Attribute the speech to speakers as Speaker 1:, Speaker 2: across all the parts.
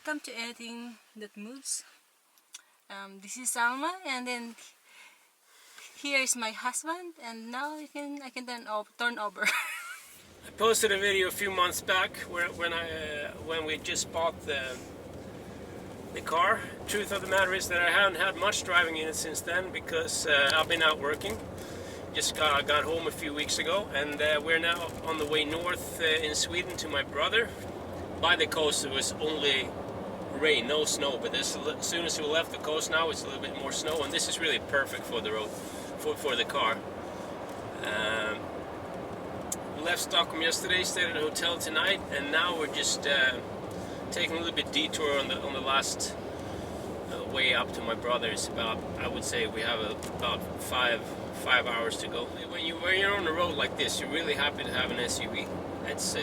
Speaker 1: Welcome to Anything That Moves. This is Alma, and then here is my husband, and now I can turn over.
Speaker 2: I posted a video a few months back when we just bought the car. Truth of the matter is that I haven't had much driving in it since then because I've been out working. Just got home a few weeks ago, and we're now on the way north in Sweden to my brother. By the coast it was only rain, no snow, but as soon as we left the coast now it's a little bit more snow, and this is really perfect for the road, for the car. We left Stockholm yesterday, stayed at a hotel tonight, and now we're just taking a little bit detour on the last way up to my brother's. About, I would say we have about five hours to go. When you're on the road like this, you're really happy to have an SUV. It's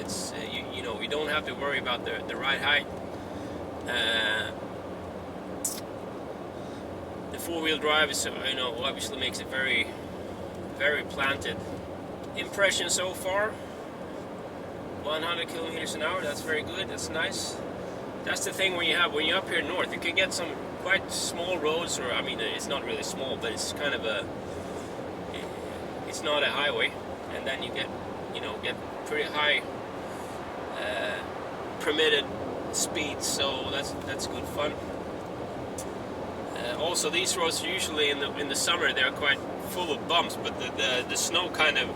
Speaker 2: you know, you don't have to worry about the ride height. The four-wheel drive is, you know, obviously makes it very, very planted. Impression so far, 100 kilometers an hour. That's very good. That's nice. That's the thing when you're up here north, you can get some quite small roads, or I mean, it's not really small, but it's kind of it's not a highway, and then you get pretty high permitted speeds, so that's good fun. Also, these roads usually in the summer they're quite full of bumps, but the snow kind of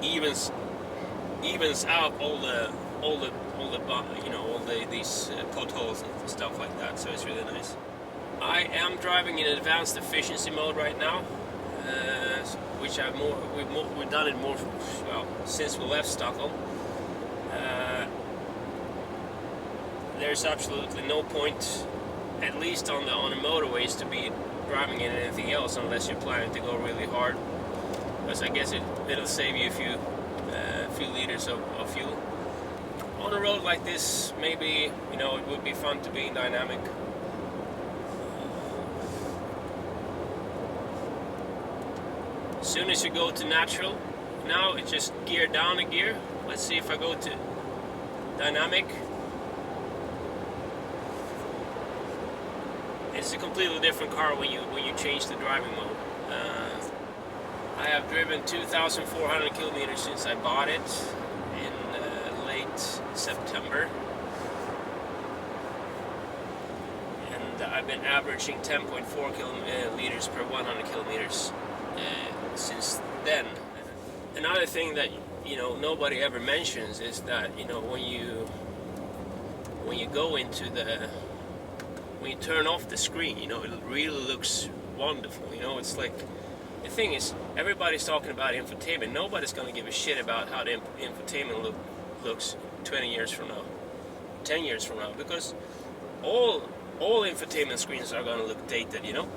Speaker 2: evens out all these potholes and stuff like that. So it's really nice. I am driving in advanced efficiency mode right now, which we've done it more, well, since we left Stockholm. There's absolutely no point, at least on the motorways, to be driving in anything else unless you're planning to go really hard, because I guess it'll save you a few liters of fuel. On a road like this, maybe, you know, it would be fun to be dynamic. As soon as you go to natural, now it's just gear down a gear. Let's see if I go to dynamic. It's a completely different car when you change the driving mode. I have driven 2,400 kilometers since I bought it in late September, and I've been averaging 10.4 liters per 100 kilometers since then. Another thing that, you know, nobody ever mentions is that, you know, when you go into when you turn off the screen, you know, it really looks wonderful. You know, it's like, the thing is, everybody's talking about infotainment. Nobody's going to give a shit about how the infotainment looks 20 years from now, 10 years from now, because all infotainment screens are going to look dated, you know.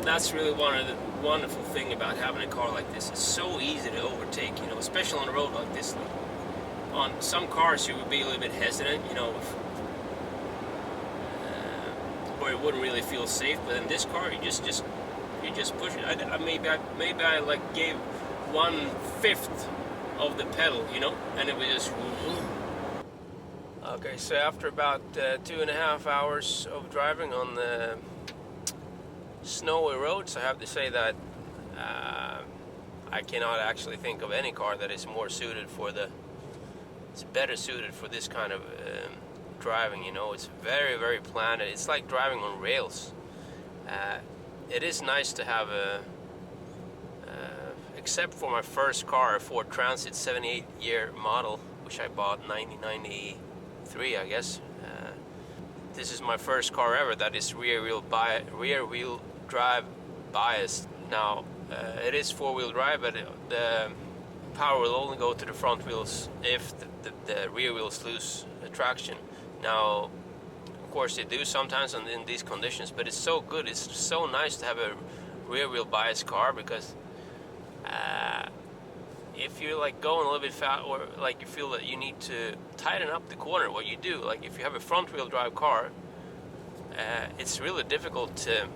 Speaker 2: That's really one of the wonderful thing about having a car like this. It's so easy to overtake, you know, especially on a road like this. Like, on some cars you would be a little bit hesitant, you know, or it wouldn't really feel safe. But in this car, you just push it. Maybe I like gave 1/5 of the pedal, you know, and it was just. Okay, so after about 2.5 hours of driving on the snowy roads, I have to say that I cannot actually think of any car that is more suited it's better suited for this kind of driving, you know. It's very, very planted. It's like driving on rails. It is nice to have except for my first car, a Ford Transit 78-year model, which I bought in 1993, I guess. This is my first car ever that is rear wheel drive biased. Now it is four-wheel drive, but the power will only go to the front wheels if the rear wheels lose traction. Now, of course, they do sometimes in these conditions, but it's so good. It's so nice to have a rear wheel biased car, because if you're like going a little bit fast, or like you feel that you need to tighten up the corner, what you do, like if you have a front wheel drive car, it's really difficult to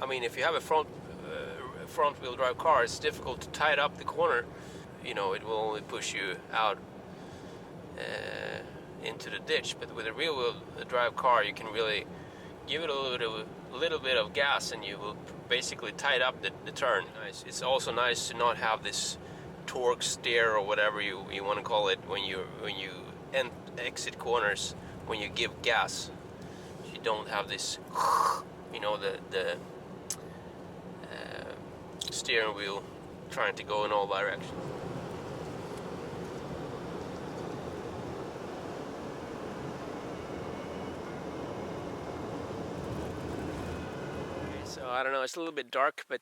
Speaker 2: I mean, if you have a front wheel drive car, it's difficult to tighten up the corner. You know, it will only push you out into the ditch. But with a rear wheel drive car, you can really give it a little bit of gas, and you will basically tighten up the turn. Nice. It's also nice to not have this torque steer, or whatever you want to call it, when you exit corners, when you give gas. You don't have this, you know, the steering wheel trying to go in all directions. Okay, so I don't know, it's a little bit dark, but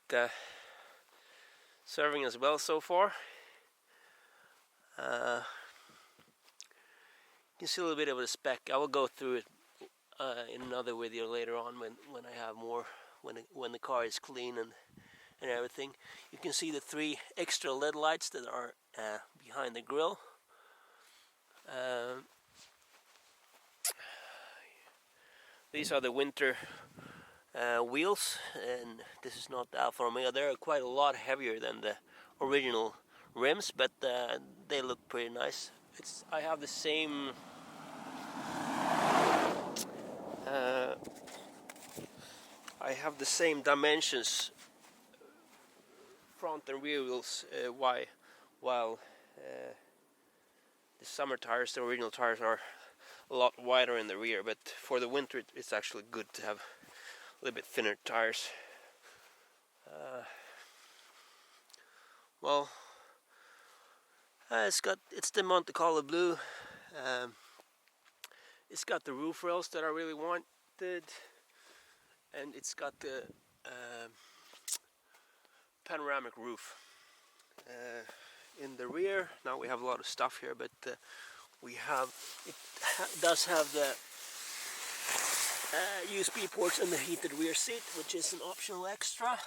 Speaker 2: serving as well so far. You can see a little bit of a spec. I will go through it in another video later on when I have more, when the car is clean and everything. You can see the 3 extra LED lights that are behind the grille. These are the winter wheels, and this is not the Alfa Romeo. They're quite a lot heavier than the original rims, but they look pretty nice. I have the same dimensions, front and rear wheels, while the summer tires, the original tires, are a lot wider in the rear, but for the winter it's actually good to have a little bit thinner tires. Well, it's the Monte Carlo blue. It's got the roof rails that I really wanted, and it's got the panoramic roof in the rear. Now we have a lot of stuff here, but it does have the USB ports and the heated rear seat, which is an optional extra.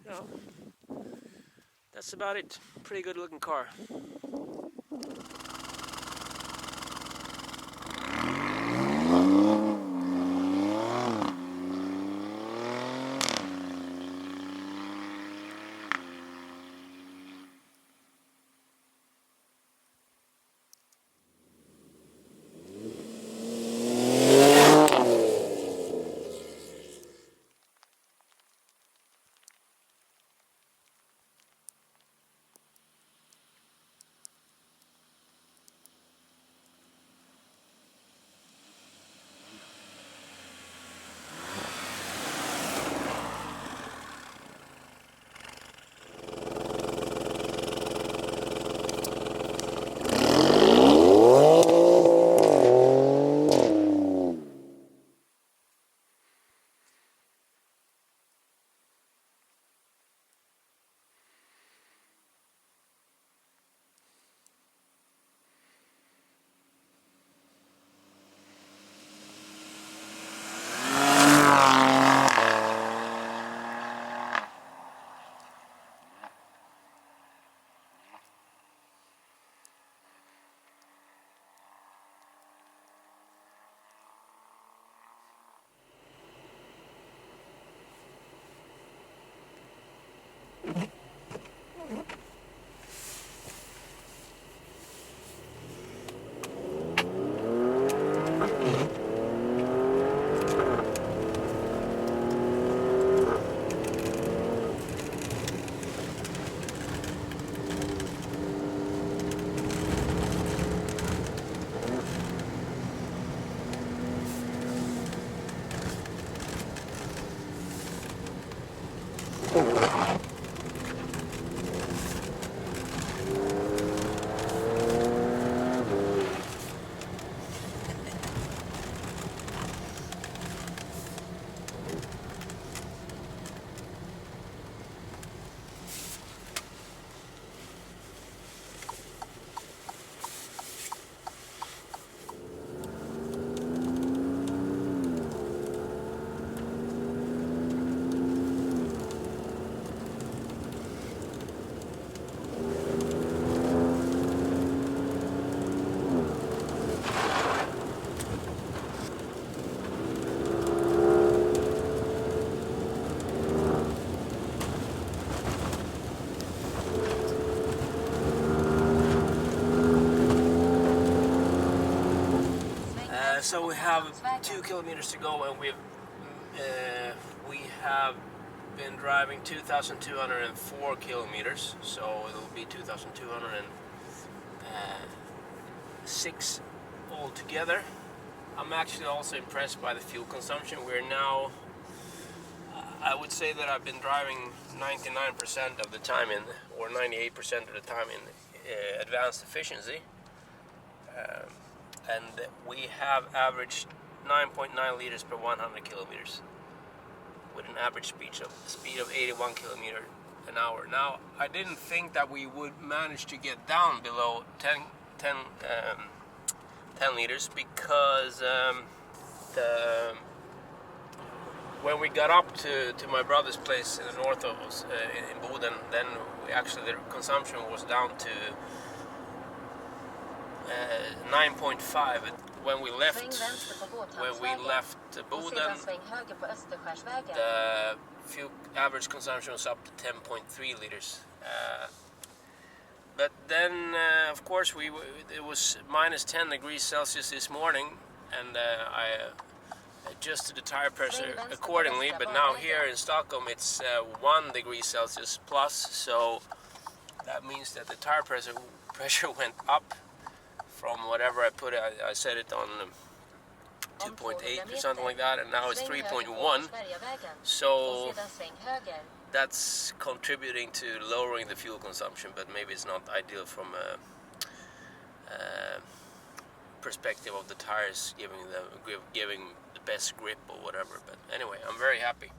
Speaker 2: Yeah, that's about it. Pretty good looking car. So we have 2 kilometers to go, and we have been driving 2,204 kilometers, so it'll be 2,206 altogether. I'm actually also impressed by the fuel consumption. We're now, I would say that I've been driving 99% of the time or 98% of the time in advanced efficiency. And we have averaged 9.9 liters per 100 kilometers with an average speed of 81 kilometers an hour. Now, I didn't think that we would manage to get down below 10 liters because when we got up to my brother's place in the north of us, in Boden, then the consumption was down to 9.5. When we left Boden, the fuel average consumption was up to 10.3 liters. But then, of course, it was minus 10 degrees Celsius this morning, and I adjusted the tire pressure accordingly. But now here in Stockholm, it's 1 degree Celsius plus, so that means that the tire pressure went up from whatever I put it. I set it on 2.8 or something like that, and now it's 3.1. So that's contributing to lowering the fuel consumption, but maybe it's not ideal from a perspective of the tires giving the best grip or whatever. But anyway, I'm very happy.